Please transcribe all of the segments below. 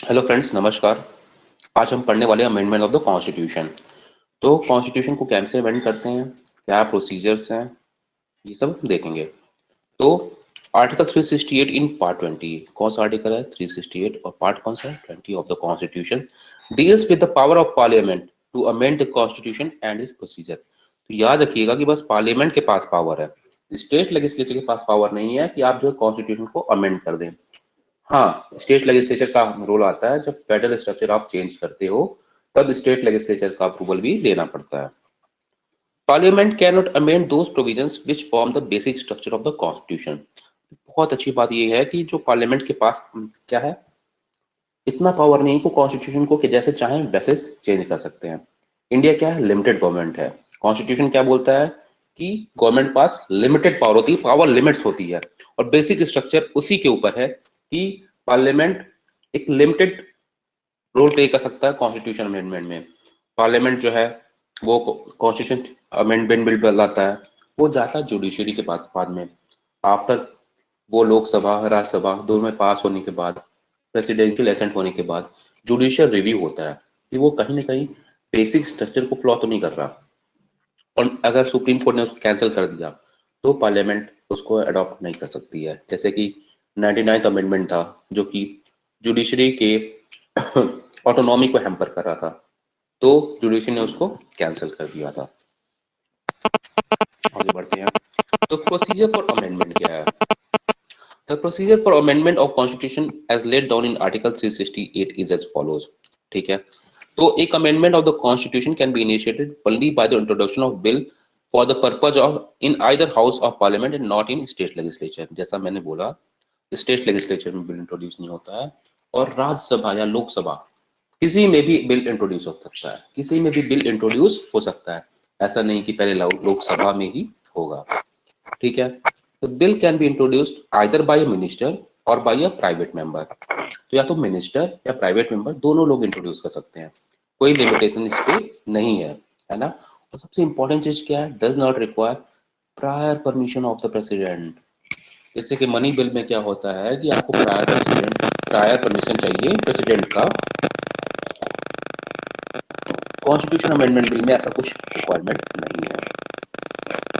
Hello friends, नमस्कार। आज हम पढ़ने वाले अमेंडमेंट ऑफ द कॉन्स्टिट्यूशन। तो कॉन्स्टिट्यूशन को कैसे अमेंड करते हैं, क्या प्रोसीजर्स हैं, ये सब देखेंगे। तो आर्टिकल 368 इन पार्ट 20, कौन सा आर्टिकल है? 368 और पार्ट कौन सा है? 20 of the constitution deals with the power of parliament to amend the constitution and is procedure. तो याद रखिएगा कि बस पार्लियामेंट के पास पावर है, स्टेट लेजिस्लेचर के पास पावर नहीं है कि आप जो कॉन्स्टिट्यूशन को अमेंड कर दें। हाँ, स्टेट लेजिस्लेचर का रोल आता है जब फेडरल स्ट्रक्चर आप चेंज करते हो, तब स्टेट लेजिस्लेचर का अप्रूवल भी लेना पड़ता है। Parliament can not amend those provisions which form the basic structure of the constitution. बहुत अच्छी बात यह है कि जो पार्लियामेंट के पास क्या है, इतना पावर नहीं को कॉन्स्टिट्यूशन को कि जैसे चाहें वैसे चेंज कर सकते हैं। इंडिया क्या है? लिमिटेड गवर्नमेंट है। कॉन्स्टिट्यूशन क्या बोलता है कि गवर्नमेंट पास लिमिटेड पावर होती है, पावर लिमिट्स होती है, और बेसिक स्ट्रक्चर उसी के ऊपर है कि पार्लियामेंट एक लिमिटेड रोल प्ले कर सकता है कॉन्स्टिट्यूशन अमेंडमेंट में। पार्लियामेंट जो है वो कॉन्स्टिट्यूशन अमेंडमेंट बिल लाता है, वो जाता है जुडिशरी के पास बाद में, आफ्टर वो लोकसभा राज्यसभा दोनों में पास होने के बाद, प्रेसिडेंशियल एसेंट होने के बाद जुडिशियल रिव्यू होता है कि वो कहीं ना कहीं बेसिक स्ट्रक्चर को फ्लॉ तो नहीं कर रहा। और अगर सुप्रीम कोर्ट ने उसको कैंसिल कर दिया तो पार्लियामेंट उसको अडॉप्ट नहीं कर सकती है। जैसे कि 99th अमेंडमेंट था जो कि जुडिशरी के ऑटोनॉमी को हैम्पर कर रहा था, तो जुडिशरी ने उसको कैंसिल कर दिया था। आगे बढ़ते हैं। तो प्रोसीजर फॉर अमेंडमेंट क्या है? The procedure for amendment of constitution as laid down in Article 368 is as follows। ठीक है, तो एक amendment of the constitution can be initiated only by the introduction of bill for the purpose of in either house of parliament and not in state legislature। जैसा मैंने बोला, state legislature में bill introduce नहीं होता है, और राज्यसभा या लोकसभा किसी में भी बिल इंट्रोड्यूस हो सकता है, किसी में भी बिल इंट्रोड्यूस हो सकता है। ऐसा नहीं कि पहले लोकसभा में ही होगा। ठीक है, तो bill can be introduced either bye minister और बाय अ प्राइवेट मेंबर। तो या तो मिनिस्टर या प्राइवेट मेंबर दोनों लोग इंट्रोड्यूस कर सकते हैं, कोई लिमिटेशन इस पे नहीं है ना। और सबसे इंपॉर्टेंट चीज क्या है? Does not require prior permission of the president. जैसे कि मनी बिल में क्या होता है कि आपको प्रायर परमिशन चाहिए प्रेसिडेंट का। कॉन्स्टिट्यूशन अमेंडमेंट बिल में ऐसा कुछ रिक्वायरमेंट नहीं है।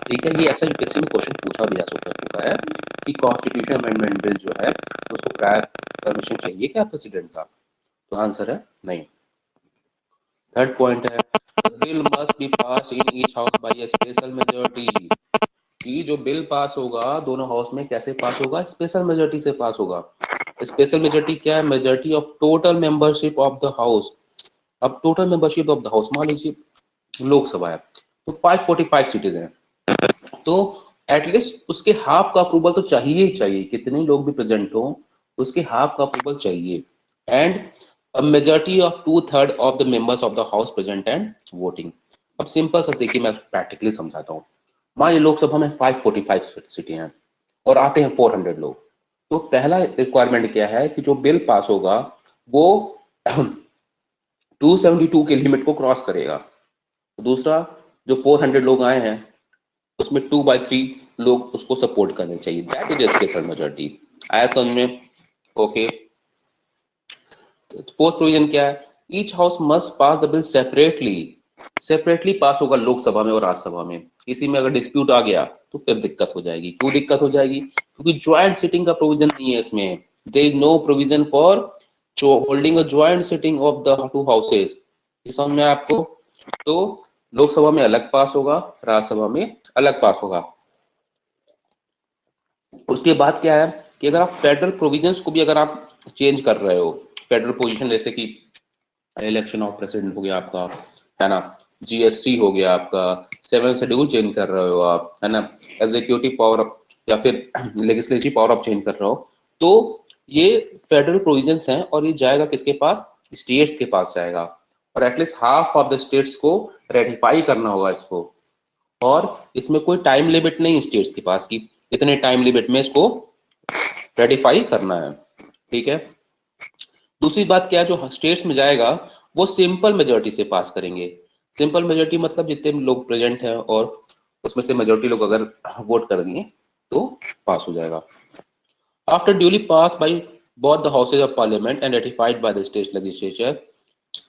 ठीक है, ये ऐसा यूपीएससी में क्वेश्चन पूछा भी जा चुका है कि कॉन्स्टिट्यूशन अमेंडमेंट बिल जो है उसको प्रायर परमिशन चाहिए क्या प्रेसिडेंट का? तो आंसर है नहीं। थर्ड पॉइंट है, bill must be pass in each house by A special majority. कि जो बिल पास होगा दोनों हाउस में कैसे पास होगा? स्पेशल मेजॉरिटी से पास होगा। स्पेशल मेजॉरिटी क्या है? Majority of total membership of the house. अब total membership of the house मान लीजिए लोकसभा है तो 545 सीटें हैं, तो एटलीस्ट उसके हाफ का अप्रूवल तो चाहिए ही चाहिए, कितने लोग भी प्रेजेंट हो उसके हाफ का अप्रूवल चाहिए। And a majority of 2/3 of the members of the house present and voting. अब सिंपल सा देखिए, मैं प्रैक्टिकली समझाता हूँ। मान लीजिए लोकसभा में 545 सीटें हैं और आते हैं 400 लोग, तो पहला रिक्वायरमेंट क्या है कि जो बिल पास होगा वो 272 के लिमिट को क्रॉस करेगा। दूसरा, जो 400 लोग आए हैं उसमें 2/3 लोग उसको सपोर्ट करने चाहिए, दैट इज स्पेशल मेजोरिटी। आया समझ में? ओके। फोर्थ प्रोविजन क्या है? Each house must pass the bill separately. Separately pass होगा लोकसभा में और राज्यसभा में। इसी में अगर डिस्प्यूट आ गया तो फिर दिक्कत हो जाएगी। क्यों दिक्कत हो जाएगी? क्योंकि ज्वाइंट सिटिंग का प्रोविजन नहीं है इसमें। There is no provision for holding a joint sitting of the two houses. समझ में आपको? तो लोकसभा में अलग पास होगा, राज्यसभा में अलग पास होगा। उसके बाद क्या है कि अगर आप फेडरल प्रोविजंस को भी अगर आप चेंज कर रहे हो, फेडरल पोजीशन जैसे कि इलेक्शन ऑफ प्रेसिडेंट हो गया आपका, है ना, जीएसटी हो गया आपका, 7 शेड्यूल चेंज कर रहे हो आप, है ना, एग्जीक्यूटिव पावर या फिर लेजिस्लेटिव पावर आप चेंज कर रहे हो, तो ये फेडरल प्रोविजंस हैं और ये जाएगा किसके पास? स्टेट्स के पास जाएगा, और at least half of the states को रेटिफाई करना होगा इसको। और इसमें कोई टाइम लिमिट नहीं स्टेट्स के पास कि इतने टाइम लिमिट में इसको रेटिफाई करना है। ठीक है, दूसरी बात क्या है, जो स्टेट्स में जाएगा वो सिंपल मेजोरिटी से पास करेंगे। सिंपल मेजोरिटी मतलब जितने लोग प्रेजेंट हैं और उसमें से मेजोरिटी लोग अगर वोट कर दिए तो पास हो जाएगा। After duly pass by both the houses of parliament and ratified by the state legislature.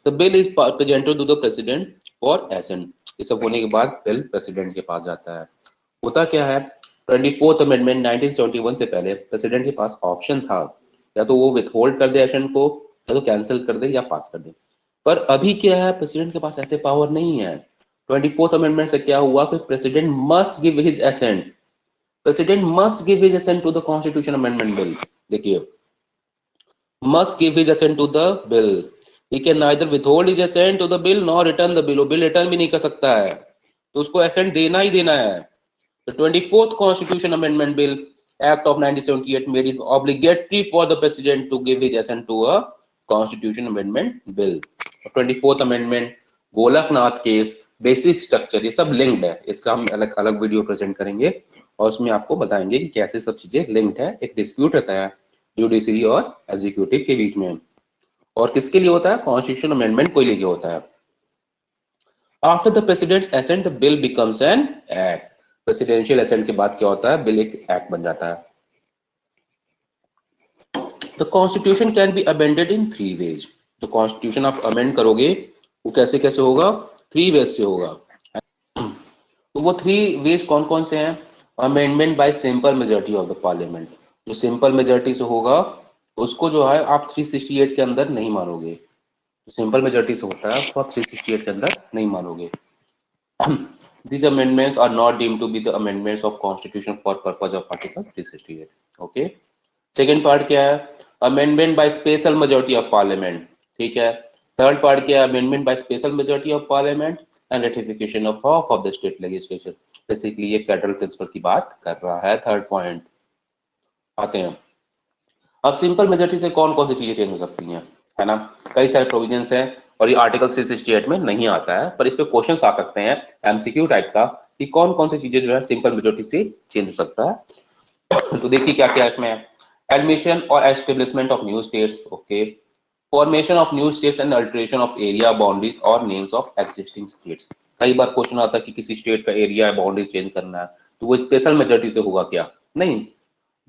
The bill is presented to the president for assent. ये सब होने के बाद बिल प्रेसिडेंट के पास जाता है। होता क्या है, 24th अमेंडमेंट 1971 से पहले प्रेसिडेंट के पास ऑप्शन था, या तो वो विथ होल्ड कर दे एसेंट को, या तो कैंसिल कर दे, या पास कर दे। पर अभी क्या है, प्रेसिडेंट के पास ऐसे पावर नहीं है। 24th अमेंडमेंट से क्या हुआ कि president must give his assent, president must give his assent to the constitution amendment bill. देखिए, must give his assent to the bill. He can neither withhold his assent to the bill nor return the bill. वो bill return भी नहीं कर सकता है, तो उसको accent देना ही देना है। The 24th Constitution Amendment Bill Act of 1978 made it obligatory for the president to give his assent to a Constitution Amendment Bill. 24th Amendment, Golaknath case, basic structure, ये सब लिंक्ड है। इसका हम अलग अलग वीडियो प्रेजेंट करेंगे और उसमें आपको बताएंगे कि कैसे सब चीजें लिंक्ड है। एक डिस्प्यूट रहता है जुडिशरी और एग्जीक्यूटिव के बीच में, और किसके लिए होता है, कॉन्स्टिट्यूशन अमेंडमेंट को लेके होता है। After the president's assent the bill becomes an act. Presidential assent के बाद क्या होता है, बिल एक एक्ट बन जाता है। The constitution can be amended in 3 ways. तो कॉन्स्टिट्यूशन आप अमेंड करोगे वो कैसे कैसे होगा, 3 वेज से होगा। तो वो 3 वेज कौन कौन से हैं, amendment by simple majority of the parliament, जो सिंपल मेजोरिटी से होगा उसको जो है आप 368 के अंदर नहीं मानोगे, जो सिंपल मेजोरिटी से होता है उसको आप 368 के अंदर नहीं मानोगे। These amendments are not deemed to be the amendments of Constitution for purpose of Article 368. Okay. Second part क्या है, amendment by special majority of parliament. ठीक है। थर्ड पार्ट क्या है, amendment by special majority of parliament and ratification of half of the state legislature. Basically ये federal principal की बात कर रहा है। थर्ड पॉइंट आते हैं। अब सिंपल मेजोरिटी से कौन कौन सी चीजें चेंज हो सकती हैं, है ना। कई सारे प्रोविजंस हैं और ये आर्टिकल 368 में नहीं आता है, पर इस पे क्वेश्चंस आ सकते हैं एमसीक्यू टाइप का कि कौन कौन सी चीजें जो है सिंपल मेजोरिटी से चेंज हो सकता है। तो देखिए क्या क्या इसमें, एडमिशन और establishment of new states, okay, formation of new states and alteration of area boundaries और नेम्स ऑफ एग्जिस्टिंग स्टेट्स। कई बार क्वेश्चन आता है कि किसी स्टेट का एरिया बाउंड्री चेंज करना है, तो वो स्पेशल मेजोरिटी से होगा क्या, नहीं,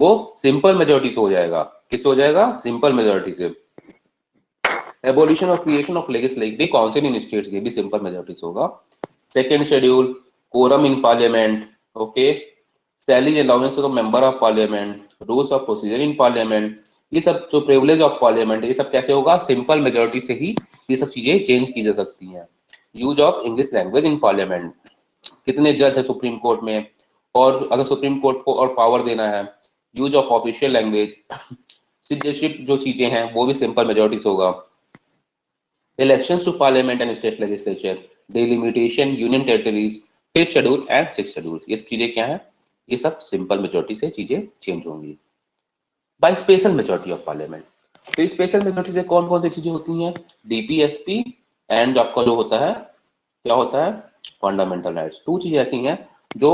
वो सिंपल मेजोरिटी से हो जाएगा। किससे हो जाएगा, सिंपल मेजोरिटी से। एबोलिशन और creation of legislative council in states, ये भी सिंपल मेजोरिटी से होगा। Second schedule, quorum in parliament, okay, salary allowance of member of parliament, rules of procedure in parliament, ये सब जो प्रिविलेज ऑफ पार्लियामेंट है ये सब कैसे होगा, सिंपल मेजोरिटी से ही ये सब चीजें चेंज की जा सकती हैं। Use of English language in parliament, कितने जज है सुप्रीम कोर्ट में, और अगर सुप्रीम कोर्ट को और पावर देना है, use of official language, citizenship जो चीजें हैं वो भी सिंपल मेजोरिटी से होगा। Elections to parliament and state legislature, delimitation, union territories, fifth schedule and six schedule, ये चीजें क्या है, ये सब सिंपल मेजोरिटी से चीजें चेंज होंगी। By special majority of parliament, तो स्पेशल मेजोरिटी से कौन कौन सी चीजें होती हैं, डीपीएसपी एंड आपका जो होता है क्या होता है, फंडामेंटल राइट्स। 2 चीजें ऐसी हैं जो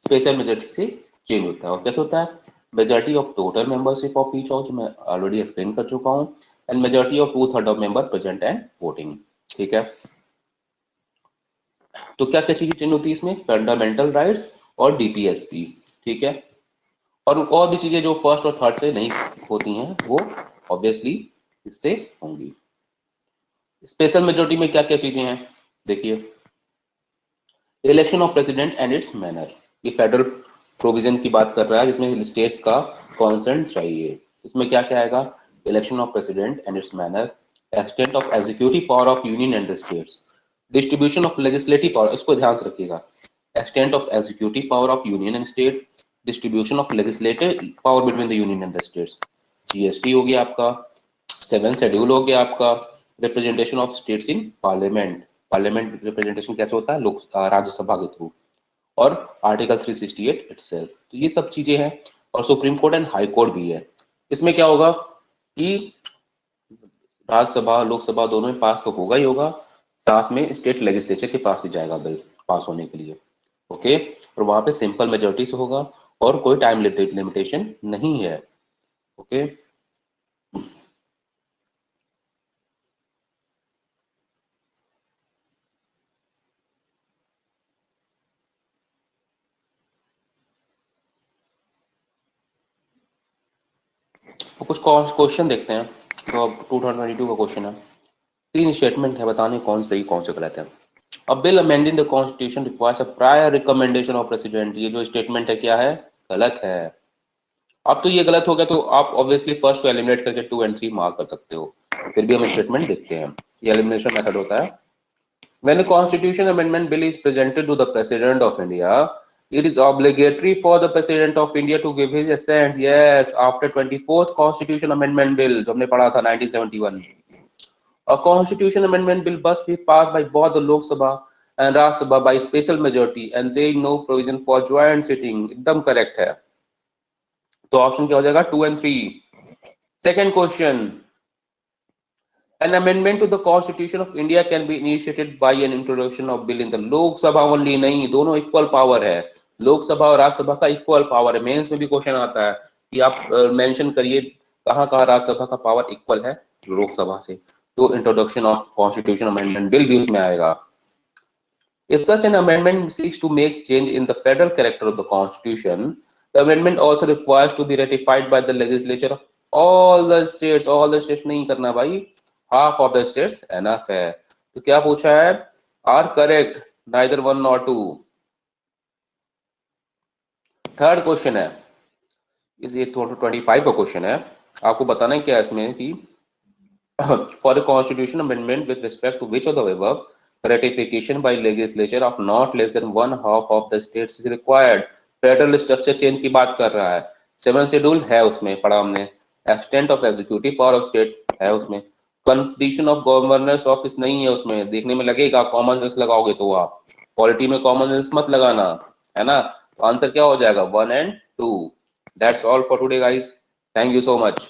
स्पेशल मेजोरिटी से चेंज होता है। और कैसे होता है, majority of total membership of each house, मैं ऑलरेडी एक्सप्लेन कर चुका हूँ, and majority of 2/3 of member present and voting. ठीक है। तो क्या क्या चीजें चेंज होती है इसमें, फंडामेंटल राइट्स और डीपीएसपी। ठीक है। और भी चीजें जो फर्स्ट और थर्ड से नहीं होती हैं वो ऑब्वियसली इससे होंगी। स्पेशल मेजोरिटी में क्या क्या चीजें हैं, देखिए, election of president and it's manner, ये फेडरल प्रोविजन की बात कर रहा है जिसमें स्टेट्स का कॉन्सेंट चाहिए। इसमें क्या क्या आएगा, election of president and it's manner, extent of executive power of union and the states, distribution of legislative power, इसको ध्यान से रखिएगा, extent of executive power of union and state, distribution of legislative power between the union and the states, GST हो गया आपका, 7 schedule हो गया आपका, representation of states in parliament, parliament representation कैसे होता है, लोक राज्यसभा के थ्रू, और आर्टिकल 368 इटसेल्फ। तो ये सब चीजें हैं, और supreme court and high court भी है। इसमें क्या होगा कि राज्यसभा लोकसभा दोनों में पास तो होगा ही होगा, साथ में स्टेट लेजिस्लेचर के पास भी जाएगा बिल पास होने के लिए। ओके। और वहां पे सिंपल मेजोरिटी से होगा और कोई टाइम लिमिटेशन नहीं है। ओके। तो कुछ क्वेश्चन देखते हैं। तो अब 2022 का क्वेश्चन है, 3 स्टेटमेंट है, बताने कौन सही कौन से गलत है। अब bill amending the constitution requires a prior recommendation of president, ये जो स्टेटमेंट है क्या है, गलत है। अब तो ये गलत हो गया, तो आप ऑब्वियसली फर्स्ट को एलिमिनेट करके 2 और 3 मार्क कर सकते हो। फिर भी हम स्टेटमेंट देखते हैं, ये एलिमिनेशन मेथड होता है। When a constitution amendment bill is presented to the President of India, it is obligatory for the President of India to give his assent. Yes, after 24th Constitution Amendment Bill, जो हमने पढ़ा था 1971, a Constitution Amendment Bill must be passed by both the Lok Sabha and Rajya Sabha by special majority, and there is no provision for joint sitting. एकदम correct है। तो option क्या हो जाएगा, 2 और 3। Second question, an amendment to the Constitution of India can be initiated by an introduction of bill in the Lok Sabha only। नहीं, दोनों equal power है, लोक सभा और राज्यसभा का इक्वल पावर है। मेंस में भी क्वेश्चन आता है कि आप मेंशन करिए कहाँ कहाँ राज्यसभा का पावर इक्वल है लोकसभा से, तो introduction of constitution amendment bill भी उसमें आएगा। If such an amendment seeks to make change in the federal character of the Constitution, the amendment also requires to be ratified by the legislature of all the states। All the states नहीं करना भाई, half of the states enough है। तो क्या पूछा है, are correct, neither 1 nor 2। Third question है, ये 25 का क्वेश्चन है। आपको बताना है क्या इसमें कि for a constitution amendment with respect to which of the above ratification by legislature of not less than 1/2 of the states is required। Federal structure change की बात कर रहा है। 7 शेड्यूल है उसमें, पढ़ा हमने। Extent of executive power of state है उसमें। कंपटीशन ऑफ गवर्नर्स ऑफिस नहीं है उसमें, देखने में लगेगा कॉमन सेंस लगाओगे तो आप पॉलिटी में कॉमन सेंस मत लगाना, है ना। तो आंसर क्या हो जाएगा, 1 और 2। That's all for today guys, thank you so much.